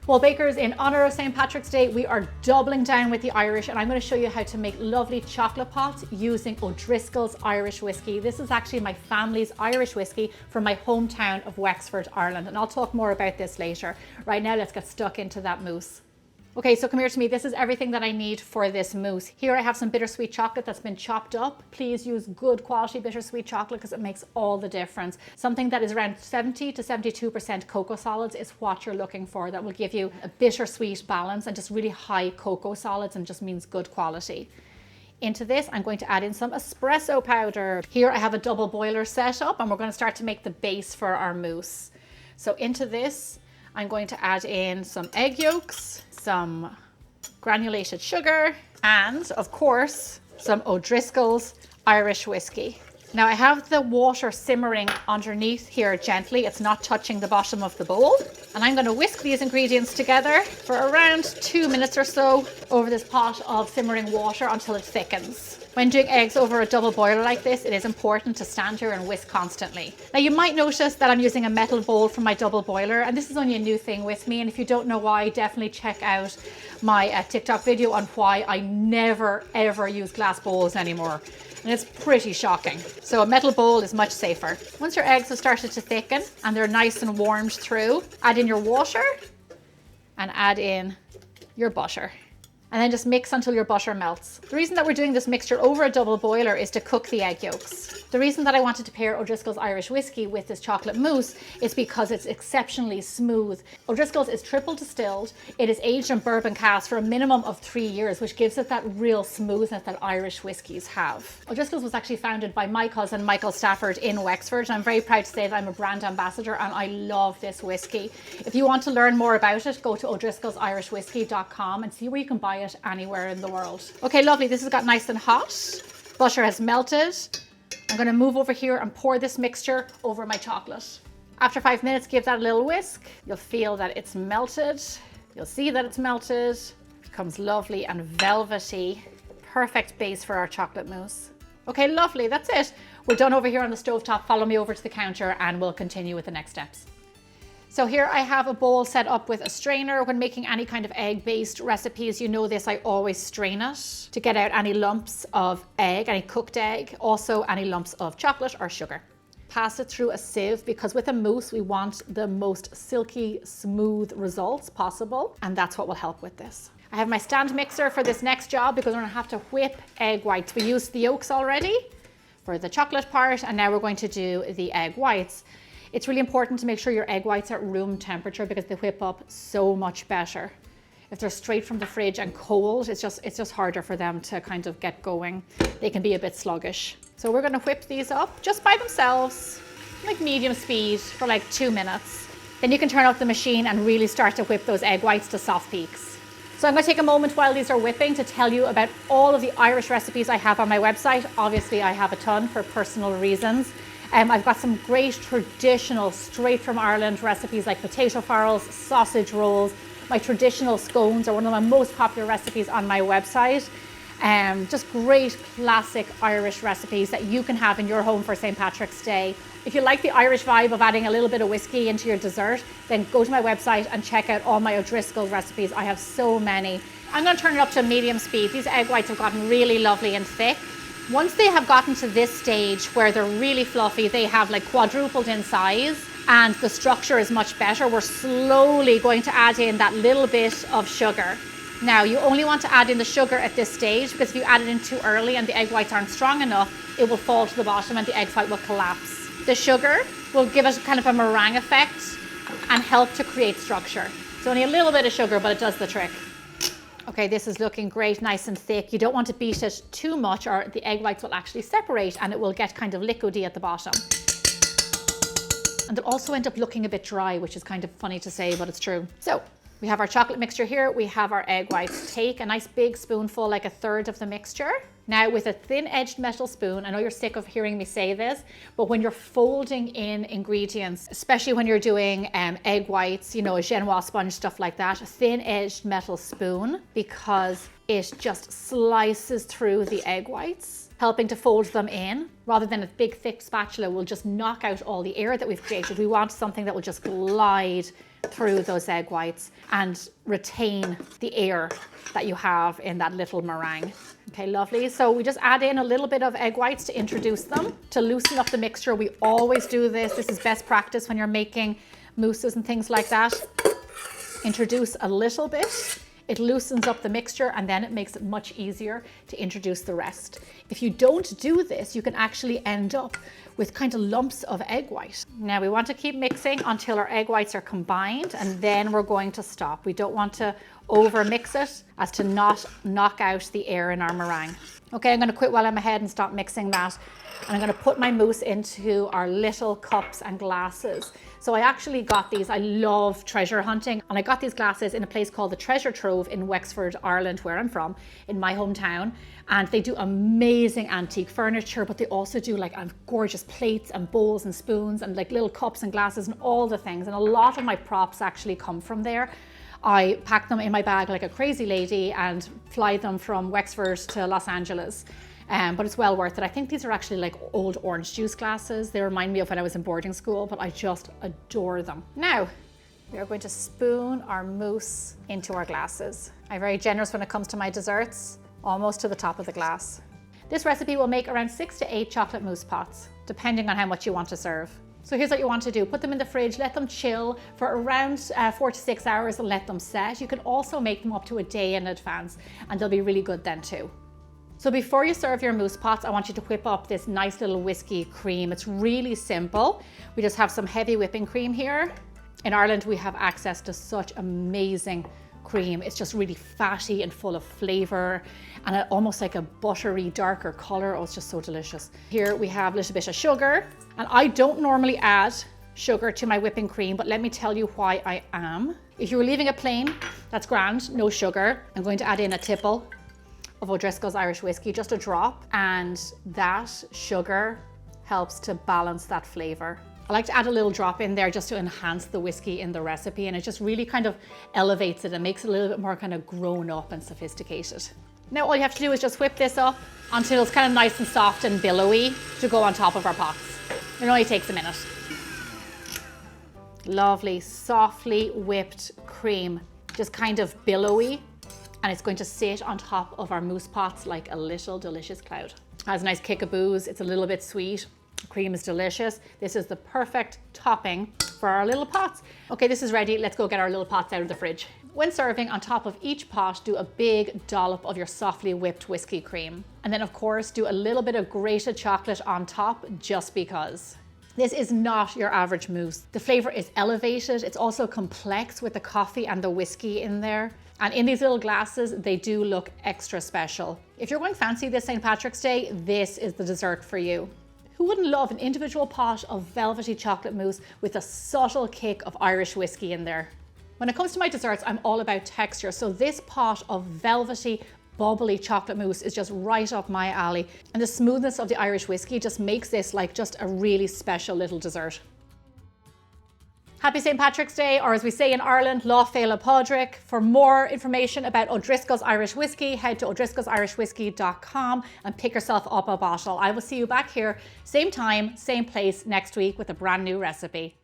Well, bakers, in honor of St. Patrick's Day, we are doubling down with the Irish, and I'm going to show you how to make lovely chocolate pots using O'Driscoll's Irish whiskey. This is actually my family's Irish whiskey from my hometown of Wexford, Ireland, and I'll talk more about this later. Right now, let's get stuck into that mousse. Okay, so come here to me. This is everything that I need for this mousse. Here I have some bittersweet chocolate that's been chopped up. Please use good quality bittersweet chocolate because it makes all the difference. Something that is around 70 to 72% cocoa solids is what you're looking for. That will give you a bittersweet balance, and just really high cocoa solids, and just means good quality. Into this, I'm going to add in some espresso powder. Here I have a double boiler set up, and we're going to start to make the base for our mousse. So into this, I'm going to add in some egg yolks, some granulated sugar, and of course, some O'Driscoll's Irish whiskey. Now I have the water simmering underneath here gently. It's not touching the bottom of the bowl. And I'm going to whisk these ingredients together for around 2 minutes or so over this pot of simmering water until it thickens. When doing eggs over a double boiler like this, it is important to stand here and whisk constantly. Now you might notice that I'm using a metal bowl for my double boiler, and this is only a new thing with me. And if you don't know why, definitely check out my TikTok video on why I never ever use glass bowls anymore. And it's pretty shocking. So a metal bowl is much safer. Once your eggs have started to thicken and they're nice and warmed through, add in your water and add in your butter. And then just mix until your butter melts. The reason that we're doing this mixture over a double boiler is to cook the egg yolks. The reason that I wanted to pair O'Driscoll's Irish whiskey with this chocolate mousse is because it's exceptionally smooth. O'Driscoll's is triple distilled. It is aged in bourbon cask for a minimum of 3 years, which gives it that real smoothness that Irish whiskies have. O'Driscoll's was actually founded by my cousin, Michael Stafford, in Wexford. And I'm very proud to say that I'm a brand ambassador, and I love this whiskey. If you want to learn more about it, go to o'driscollsirishwhiskey.com and see where you can buy it anywhere in the world. Okay, lovely. This has got nice and hot. Butter has melted. I'm going to move over here and pour this mixture over my chocolate. After 5 minutes, give that a little whisk. You'll feel that it's melted. You'll see that it's melted. It becomes lovely and velvety. Perfect base for our chocolate mousse. Okay, lovely. That's it. We're done over here on the stovetop. Follow me over to the counter and we'll continue with the next steps. So here I have a bowl set up with a strainer. When making any kind of egg-based recipes, you know this, I always strain it to get out any lumps of egg, any cooked egg, also any lumps of chocolate or sugar. Pass it through a sieve, because with a mousse, we want the most silky, smooth results possible, and that's what will help with this. I have my stand mixer for this next job because we're gonna have to whip egg whites. We used the yolks already for the chocolate part, and now we're going to do the egg whites. It's really important to make sure your egg whites are at room temperature because they whip up so much better. If they're straight from the fridge and cold, it's just harder for them to kind of get going. They can be a bit sluggish. So we're gonna whip these up just by themselves, like medium speed for like 2 minutes. Then you can turn off the machine and really start to whip those egg whites to soft peaks. So I'm gonna take a moment while these are whipping to tell you about all of the Irish recipes I have on my website. Obviously I have a ton for personal reasons. I've got some great traditional, straight from Ireland recipes like potato farls, sausage rolls. My traditional scones are one of my most popular recipes on my website. Just great classic Irish recipes that you can have in your home for St. Patrick's Day. If you like the Irish vibe of adding a little bit of whiskey into your dessert, then go to my website and check out all my O'Driscoll recipes. I have so many. I'm going to turn it up to medium speed. These egg whites have gotten really lovely and thick. Once they have gotten to this stage where they're really fluffy, they have like quadrupled in size and the structure is much better, we're slowly going to add in that little bit of sugar. Now, you only want to add in the sugar at this stage because if you add it in too early and the egg whites aren't strong enough, it will fall to the bottom and the egg white will collapse. The sugar will give it kind of a meringue effect and help to create structure. It's only a little bit of sugar, but it does the trick. Okay, this is looking great, nice and thick. You don't want to beat it too much or the egg whites will actually separate and it will get kind of liquidy at the bottom. And they'll also end up looking a bit dry, which is kind of funny to say, but it's true. So we have our chocolate mixture here. We have our egg whites. Take a nice big spoonful, like a third of the mixture, Now with a thin-edged metal spoon, I know you're sick of hearing me say this, but when you're folding in ingredients, especially when you're doing egg whites, you know, a Genoa sponge, stuff like that, a thin-edged metal spoon, because it just slices through the egg whites, helping to fold them in, rather than a big thick spatula will just knock out all the air that we've created. We want something that will just glide through those egg whites and retain the air that you have in that little meringue. Okay, lovely. So we just add in a little bit of egg whites to introduce them, to loosen up the mixture. We always do this. This is best practice when you're making mousses and things like that. Introduce a little bit. It loosens up the mixture and then it makes it much easier to introduce the rest. If you don't do this, you can actually end up with kind of lumps of egg white. Now we want to keep mixing until our egg whites are combined, and then we're going to stop. We don't want to over mix it as to not knock out the air in our meringue. Okay, I'm going to quit while I'm ahead and stop mixing that. And I'm going to put my mousse into our little cups and glasses. So I actually got these. I love treasure hunting. And I got these glasses in a place called the Treasure Trove in Wexford, Ireland, where I'm from, in my hometown. And they do amazing antique furniture, but they also do like gorgeous plates and bowls and spoons and like little cups and glasses and all the things. And a lot of my props actually come from there. I pack them in my bag like a crazy lady and fly them from Wexford to Los Angeles. But it's well worth it. I think these are actually like old orange juice glasses. They remind me of when I was in boarding school, but I just adore them. Now, we are going to spoon our mousse into our glasses. I'm very generous when it comes to my desserts, almost to the top of the glass. This recipe will make around 6 to 8 chocolate mousse pots, depending on how much you want to serve. So here's what you want to do. Put them in the fridge, let them chill for around 4 to 6 hours and let them set. You can also make them up to a day in advance and they'll be really good then too. So before you serve your mousse pots, I want you to whip up this nice little whiskey cream. It's really simple. We just have some heavy whipping cream here. In Ireland, we have access to such amazing cream. It's just really fatty and full of flavor and almost like a buttery, darker color. Oh, it's just so delicious. Here we have a little bit of sugar, and I don't normally add sugar to my whipping cream, but let me tell you why I am. If you were leaving it plain, that's grand, no sugar. I'm going to add in a tipple of O'Driscoll's Irish whiskey, just a drop, and that sugar helps to balance that flavor. I like to add a little drop in there just to enhance the whiskey in the recipe, and it just really kind of elevates it and makes it a little bit more kind of grown up and sophisticated. Now all you have to do is just whip this up until it's kind of nice and soft and billowy to go on top of our pots. It only takes a minute. Lovely, softly whipped cream, just kind of billowy, and it's going to sit on top of our mousse pots like a little delicious cloud. It has a nice kick of booze, it's a little bit sweet. The cream is delicious. This is the perfect topping for our little pots. Okay, this is ready. Let's go get our little pots out of the fridge. When serving, on top of each pot, do a big dollop of your softly whipped whiskey cream. And then of course, do a little bit of grated chocolate on top, just because. This is not your average mousse. The flavor is elevated. It's also complex with the coffee and the whiskey in there. And in these little glasses, they do look extra special. If you're going fancy this St. Patrick's Day, this is the dessert for you. Who wouldn't love an individual pot of velvety chocolate mousse with a subtle kick of Irish whiskey in there? When it comes to my desserts, I'm all about texture. So this pot of velvety, bubbly chocolate mousse is just right up my alley. And the smoothness of the Irish whiskey just makes this like just a really special little dessert. Happy St. Patrick's Day, or as we say in Ireland, Lá Féile Pádraic. For more information about O'Driscoll's Irish Whiskey, head to o'driscollsirishwhiskey.com and pick yourself up a bottle. I will see you back here, same time, same place next week with a brand new recipe.